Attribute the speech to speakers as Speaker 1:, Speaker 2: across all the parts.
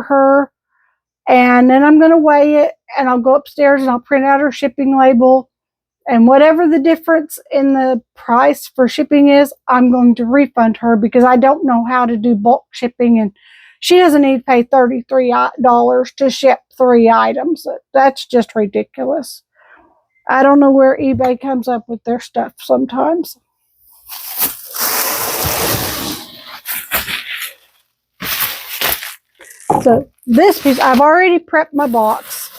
Speaker 1: her. And then I'm going to weigh it, and I'll go upstairs and I'll print out her shipping label. And whatever the difference in the price for shipping is, I'm going to refund her because I don't know how to do bulk shipping. And she doesn't need to pay $33 to ship 3 items. That's just ridiculous. I don't know where eBay comes up with their stuff sometimes. So this piece, I've already prepped my box.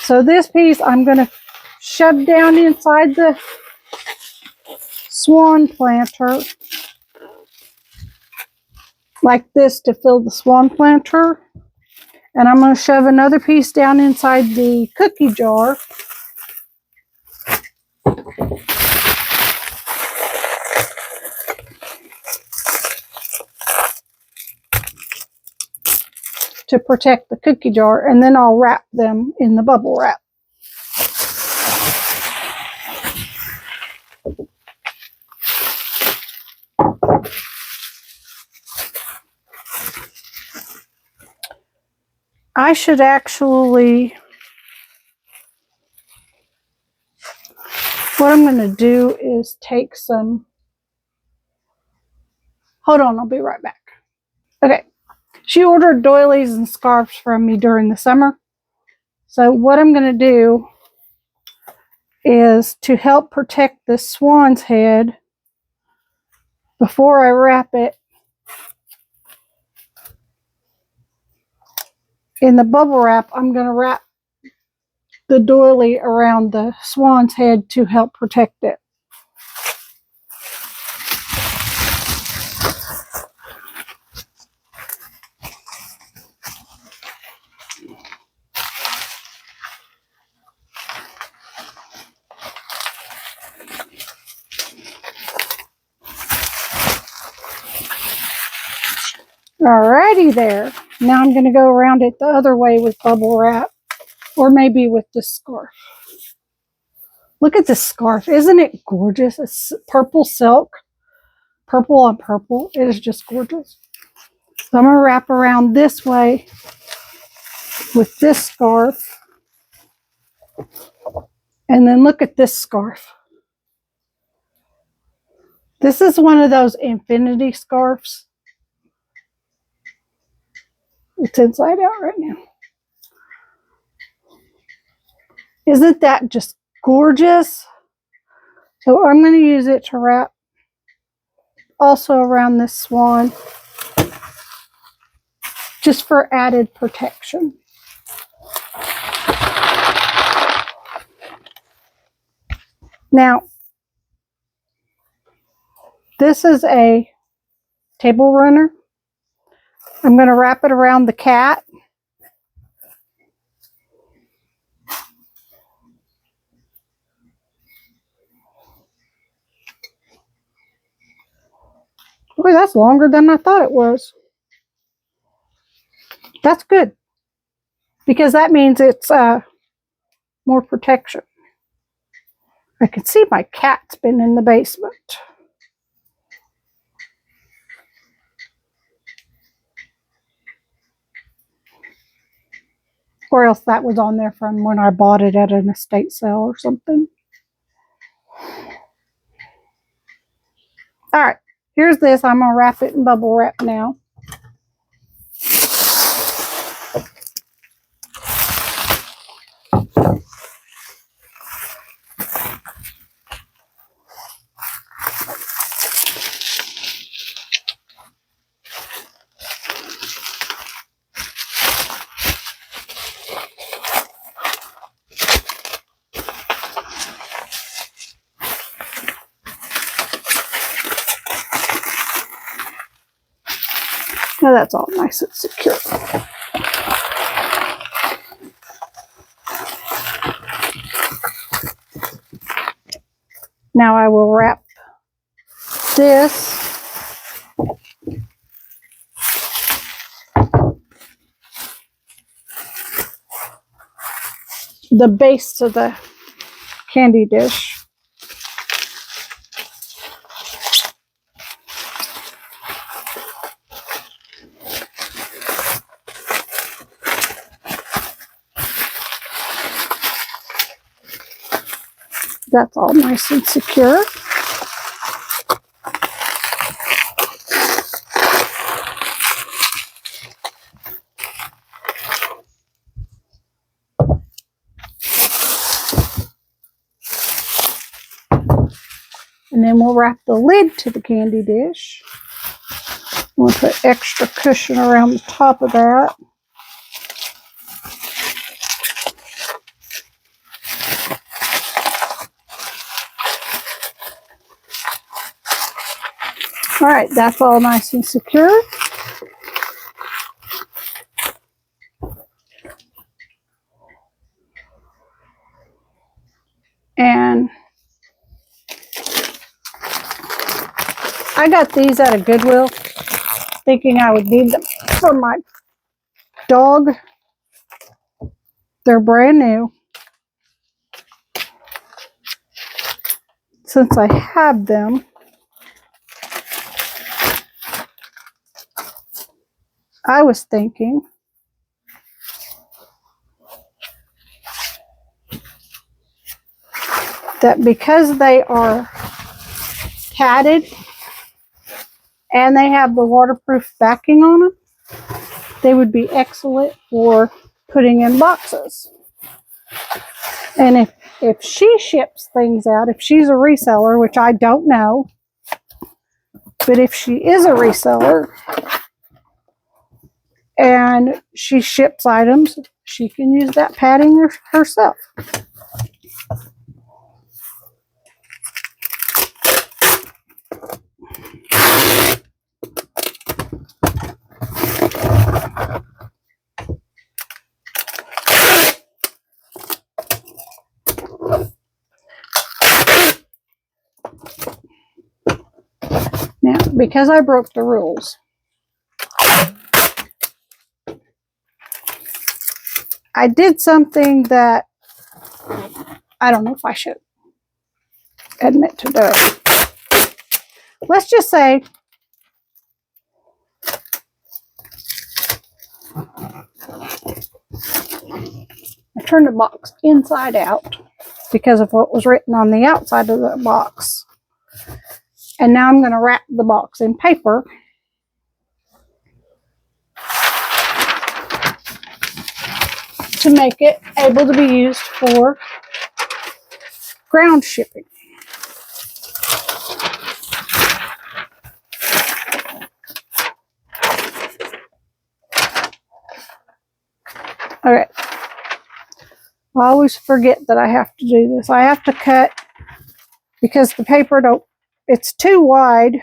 Speaker 1: So this piece I'm going to shove down inside the swan planter like this to fill the swan planter. And I'm going to shove another piece down inside the cookie jar. To protect the cookie jar, and then I'll wrap them in the bubble wrap. I should actually, what I'm going to do is take some, hold on, I'll be right back. Okay. She ordered doilies and scarves from me during the summer. So what I'm going to do is to help protect this swan's head before I wrap it in the bubble wrap, I'm going to wrap the doily around the swan's head to help protect it. Alrighty there. Now I'm going to go around it the other way with bubble wrap, or maybe with this scarf. Look at this scarf. Isn't it gorgeous? It's purple silk. Purple on purple. It is just gorgeous. So I'm going to wrap around this way with this scarf. And then look at this scarf. This is one of those infinity scarves. It's inside out right now. Isn't that just gorgeous? So I'm going to use it to wrap also around this swan, just for added protection. Now, this is a table runner. I'm going to wrap it around the cat. Boy, that's longer than I thought it was. That's good, because that means it's more protection. I can see my cat's been in the basement. Or else that was on there from when I bought it at an estate sale or something. All right, here's this. I'm going to wrap it in bubble wrap now. Now that's all nice and secure. Now I will wrap this the base of the candy dish. that's all nice and secure. And then we'll wrap the lid to the candy dish. We'll put extra cushion around the top of that. All right, that's all nice and secure. And I got these at a Goodwill, thinking I would need them for my dog. They're brand new. Since I have them, I was thinking that because they are padded and they have the waterproof backing on them, they would be excellent for putting in boxes. And if she ships things out, if she's a reseller, which I don't know, but if she is a reseller and she ships items, she can use that padding herself. Now, because I broke the rules, I did something that I don't know if I should admit to doing. Let's just say I turned the box inside out because of what was written on the outside of the box. And now I'm going to wrap the box in paper to make it able to be used for ground shipping. Okay. I always forget that I have to do this. I have to cut because the paper it's too wide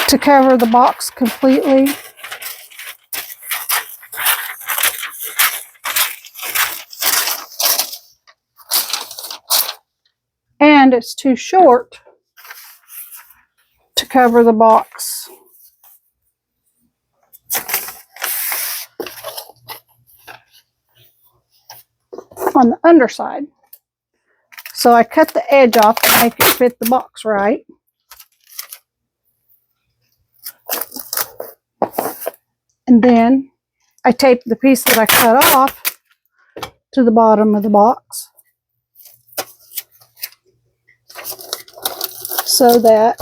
Speaker 1: to cover the box completely. And it's too short to cover the box. On the underside. So I cut the edge off to make it fit the box right. And then I tape the piece that I cut off to the bottom of the box so that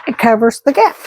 Speaker 1: it covers the gap.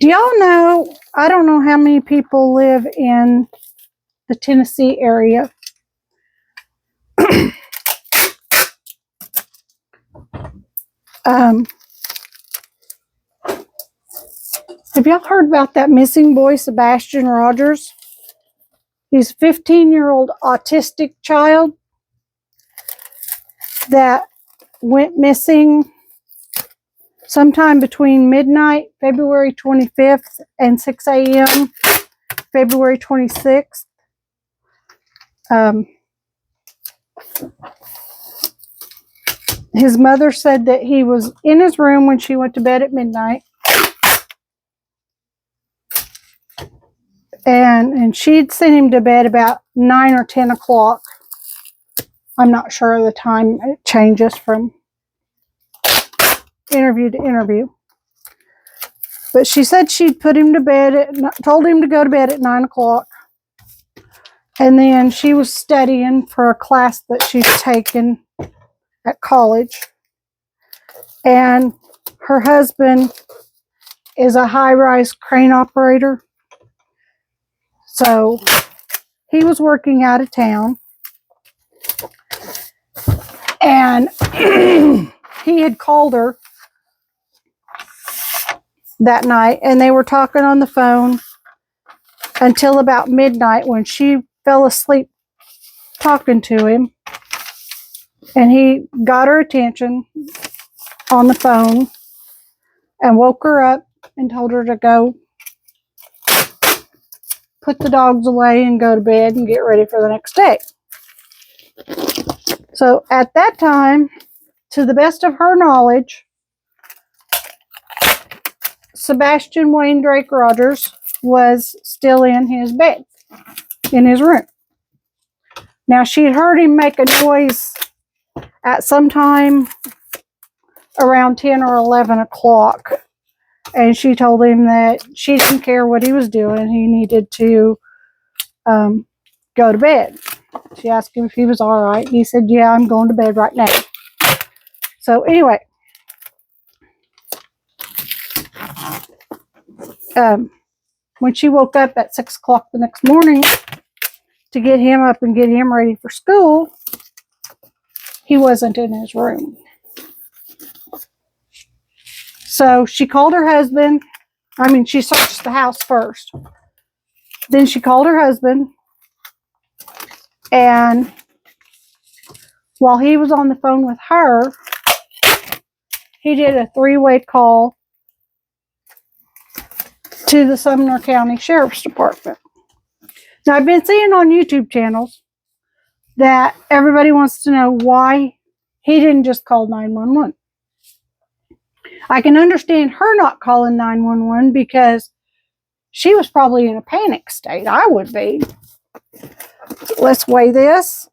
Speaker 1: Do y'all know, I don't know how many people live in the Tennessee area. Have y'all heard about that missing boy, Sebastain Rogers? He's a 15-year-old autistic child that went missing sometime between midnight, February 25th, and 6 a.m., February 26th. His mother said that he was in his room when she went to bed at midnight. And she'd sent him to bed about 9 or 10 o'clock. I'm not sure of the time. It changes from interview to interview. But she said she'd put him to bed, told him to go to bed at 9 o'clock. And then she was studying for a class that she's taken at college. And her husband is a high-rise crane operator. So he was working out of town. And he had called her that night, and they were talking on the phone until about midnight when she fell asleep talking to him. And he got her attention on the phone and woke her up and told her to go put the dogs away and go to bed and get ready for the next day. So at that time, to the best of her knowledge, Sebastain Wayne Drake Rogers was still in his bed, in his room. Now, she'd heard him make a noise at some time around 10 or 11 o'clock. And she told him that she didn't care what he was doing. He needed to go to bed. She asked him if he was all right. He said, yeah, I'm going to bed right now. So anyway, when she woke up at 6 o'clock the next morning to get him up and get him ready for school, he wasn't in his room. So she called her husband. She searched the house first. Then she called her husband. And while he was on the phone with her, he did a 3-way call to the Sumner County Sheriff's Department. Now, I've been seeing on YouTube channels that everybody wants to know why he didn't just call 911. I can understand her not calling 911 because she was probably in a panic state. I would be. Let's weigh this.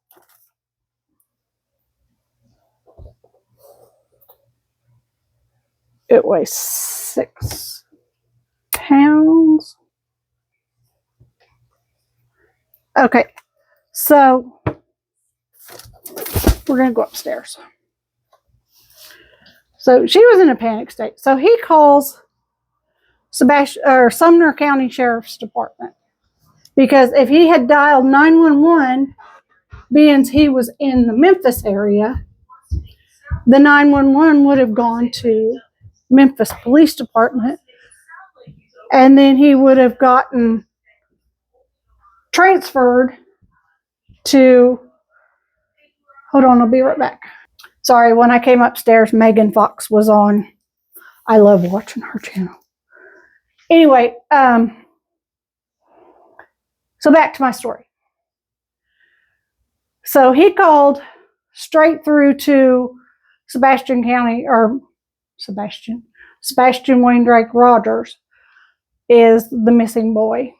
Speaker 1: It weighs 6 pounds. Okay, so we're going to go upstairs. So she was in a panic state. So he calls Sumner County Sheriff's Department. Because if he had dialed 911, being he was in the Memphis area, the 911 would have gone to Memphis Police Department. And then he would have gotten transferred to, hold on, I'll be right back. Sorry, when I came upstairs, Megan Fox was on. I love watching her channel. Anyway, so back to my story. So he called straight through to Sebastain Wayne Drake Rogers is the missing boy.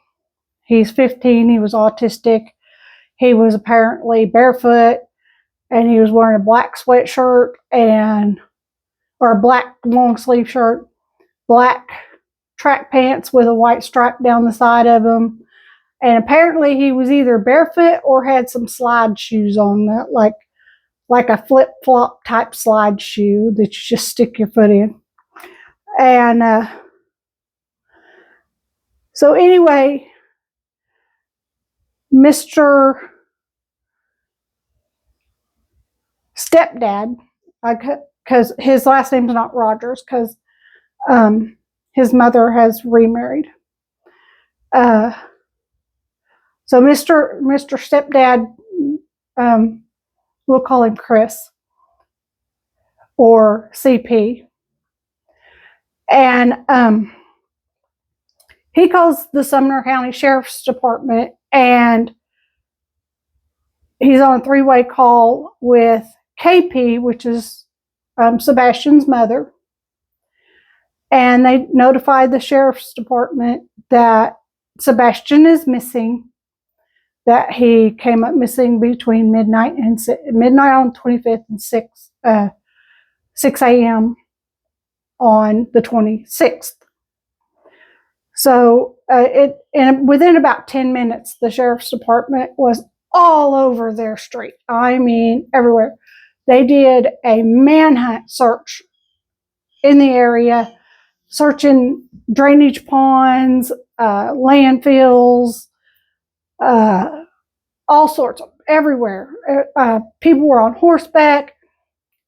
Speaker 1: He's 15. He was autistic. He was apparently barefoot, and he was wearing a black sweatshirt or a black long sleeve shirt, black track pants with a white stripe down the side of them. And apparently he was either barefoot or had some slide shoes on, that like a flip-flop type slide shoe that you just stick your foot in. And So anyway, Mr. Stepdad, because his last name's not Rogers, because his mother has remarried. So Mr. Stepdad, we'll call him Chris or CP, and he calls the Sumner County Sheriff's Department, and he's on a three-way call with KP, which is Sebastian's mother, and they notified the Sheriff's Department that Sebastain is missing, that he came up missing between midnight on the 25th and 6 a.m. on the 26th. So within about 10 minutes, the Sheriff's Department was all over their street. I mean, everywhere. They did a manhunt search in the area, searching drainage ponds, landfills, all sorts of everywhere. People were on horseback.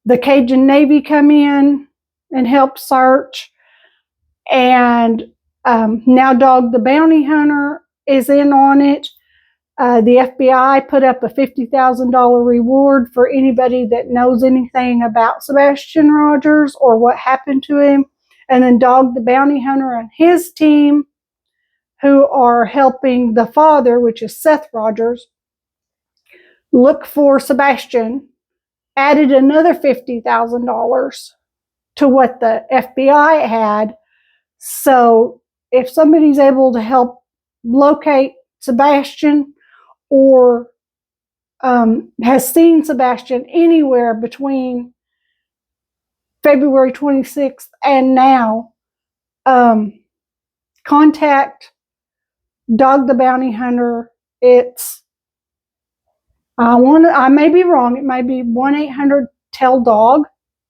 Speaker 1: The Cajun Navy come in and helped search. And now Dog the Bounty Hunter is in on it. The FBI put up a $50,000 reward for anybody that knows anything about Sebastain Rogers or what happened to him. And then Dog the Bounty Hunter and his team, who are helping the father, which is Seth Rogers, look for Sebastain, added another $50,000 to what the FBI had. So if somebody's able to help locate Sebastain or has seen Sebastain anywhere between February 26th and now, contact Dog the Bounty Hunter. It's, I may be wrong, it may be 1-800-TELL-DOG,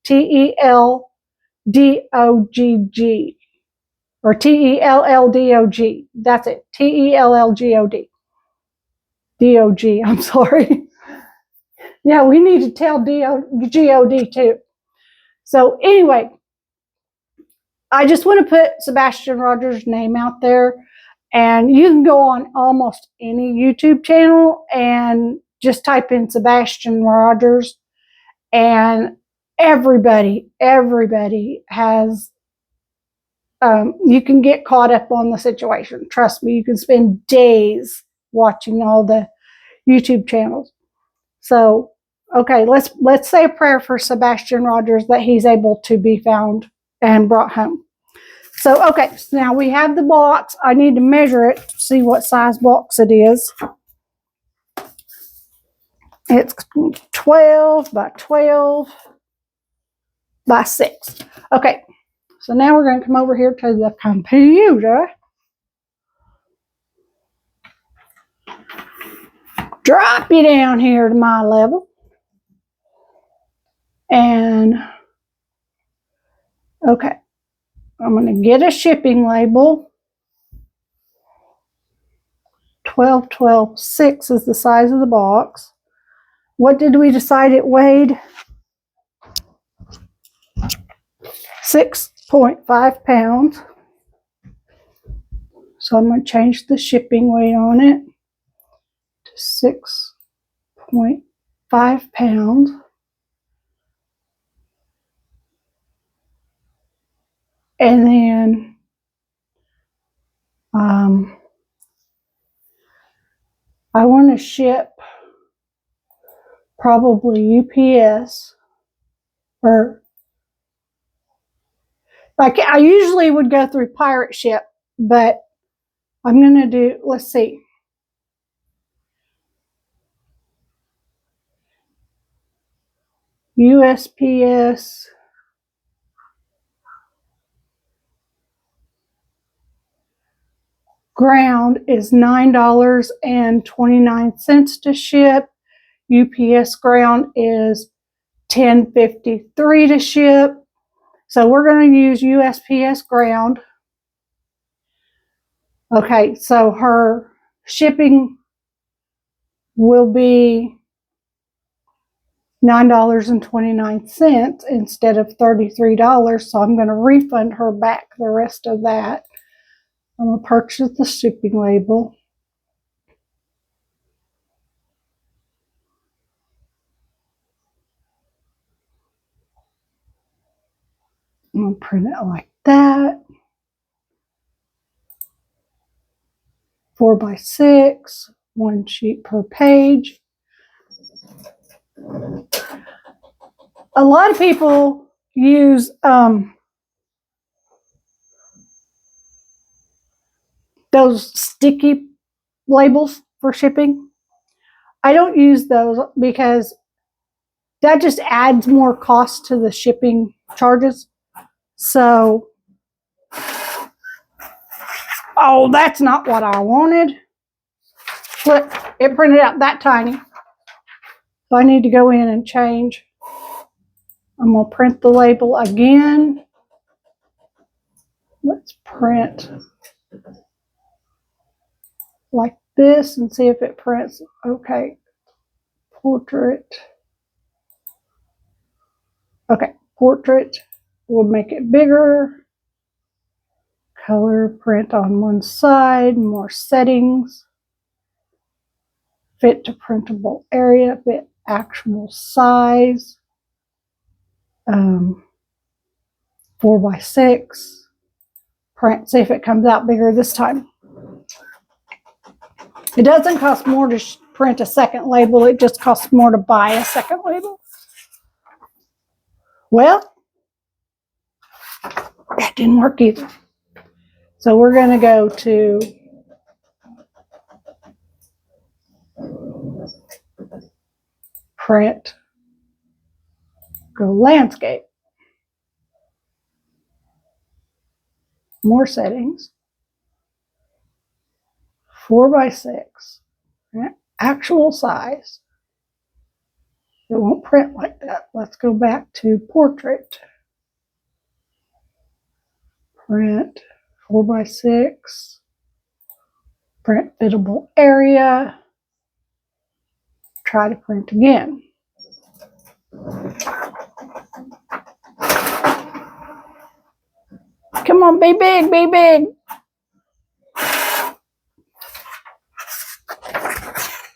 Speaker 1: TELLDOGG, or TELLDOG. That's it, TELLGOD. DOG, I'm sorry. Yeah, we need to tell GOD too. So anyway, I just want to put Sebastain Rogers' name out there, and you can go on almost any YouTube channel and just type in Sebastain Rogers, and everybody has, you can get caught up on the situation. Trust me, you can spend days watching all the YouTube channels. So, okay, let's say a prayer for Sebastain Rogers that he's able to be found and brought home. So, okay, so now we have the box. I need to measure it to see what size box it is. It's 12 by 12 by 6. Okay, so now we're going to come over here to the computer. Drop you down here to my level. And, okay, I'm going to get a shipping label. 12-12-6 is the size of the box. What did we decide it weighed? 6.5 pounds. So I'm going to change the shipping weight on it to 6.5 pounds. And then I want to ship probably UPS, or like I usually would go through pirate ship, but I'm going to do, let's see. USPS. Ground is $9.29 to ship. UPS ground is $10.53 to ship. So we're going to use USPS ground. Okay, so her shipping will be $9.29 instead of $33. So I'm going to refund her back the rest of that. I'm going to purchase the shipping label. I'm going to print it like that. 4x6, 1 sheet per page. A lot of people use those sticky labels for shipping. I don't use those because that just adds more cost to the shipping charges. So, oh, that's not what I wanted. Look, it printed out that tiny. So I need to go in and change. I'm going to print the label again. Let's print like this and see if it prints. Okay, portrait. Okay, portrait. We'll make it bigger. Color, print on one side, more settings. Fit to printable area, fit actual size. 4x6. Print, see if it comes out bigger this time. It doesn't cost more to print a second label, it just costs more to buy a second label. Well, that didn't work either. So we're going to go to print, go landscape, more settings, 4x6, actual size. It won't print like that. Let's go back to portrait. Print 4x6. Print fittable area. Try to print again. Come on, be big, be big.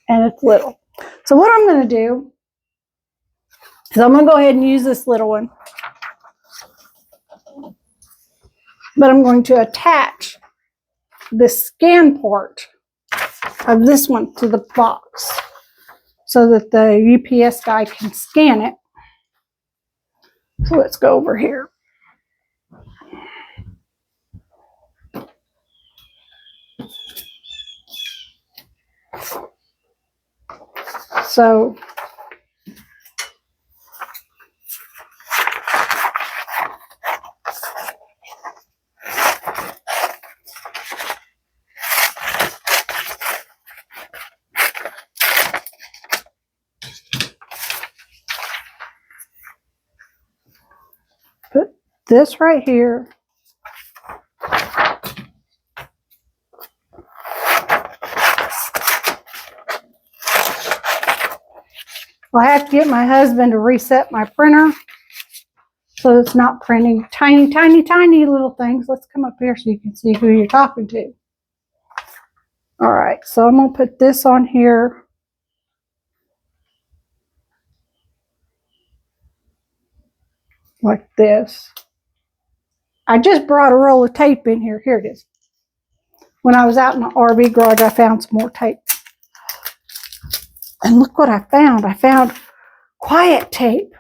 Speaker 1: And it's little. So what I'm going to do is I'm going to go ahead and use this little one. But I'm going to attach the scan port of this one to the box so that the UPS guy can scan it. So let's go over here. So put this right here. I have to get my husband to reset my printer so it's not printing tiny, tiny, tiny little things. Let's come up here so you can see who you're talking to. All right, so I'm going to put this on here. Like this. I just brought a roll of tape in here. Here it is. When I was out in the RV garage, I found some more tape. And look what I found. I found quiet tape.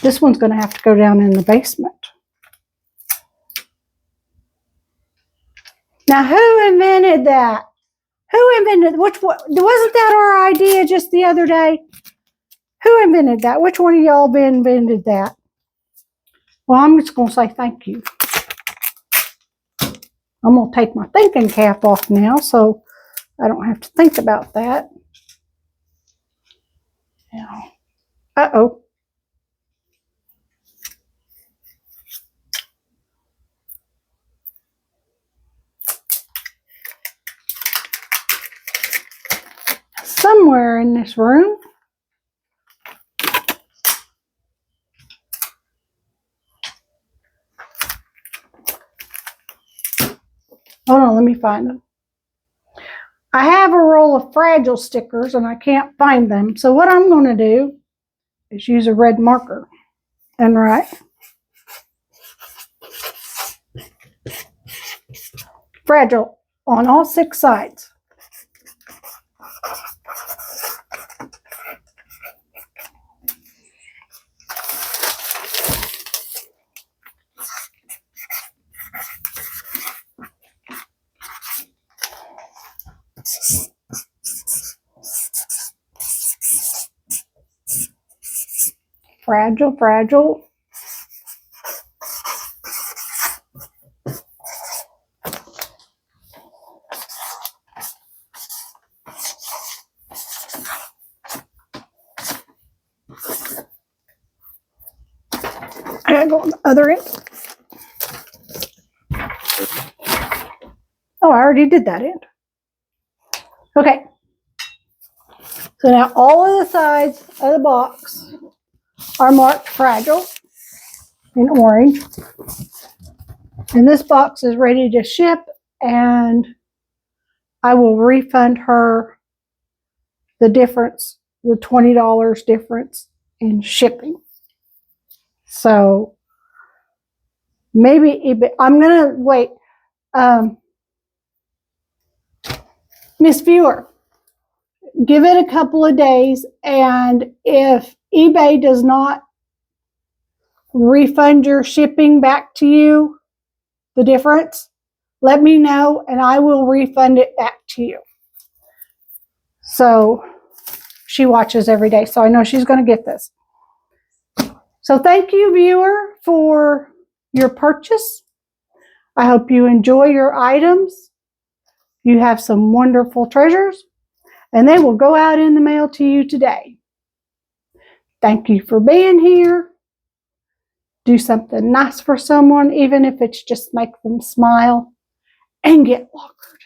Speaker 1: This one's going to have to go down in the basement. Now, who invented that? Who invented, wasn't that our idea just the other day? Who invented that? Which one of y'all invented that? Well, I'm just going to say thank you. I'm going to take my thinking cap off now so I don't have to think about that. Now, uh-oh. somewhere in this room. Hold on, let me find them. I have a roll of fragile stickers and I can't find them. So what I'm going to do is use a red marker and write fragile on all 6 sides. Fragile, fragile. I gotta go on the other end. Oh, I already did that end. Okay. So now all of the sides of the box are marked fragile in orange. And this box is ready to ship, and I will refund her the difference, the $20 difference in shipping. So maybe eBay, I'm going to wait. Miss Viewer, give it a couple of days, and if eBay does not refund your shipping back to you, the difference, let me know and I will refund it back to you. So she watches every day, so I know she's going to get this. So thank you, viewer, for your purchase. I hope you enjoy your items. You have some wonderful treasures, and they will go out in the mail to you today. Thank you for being here. Do something nice for someone, even if it's just make them smile, and get lockered.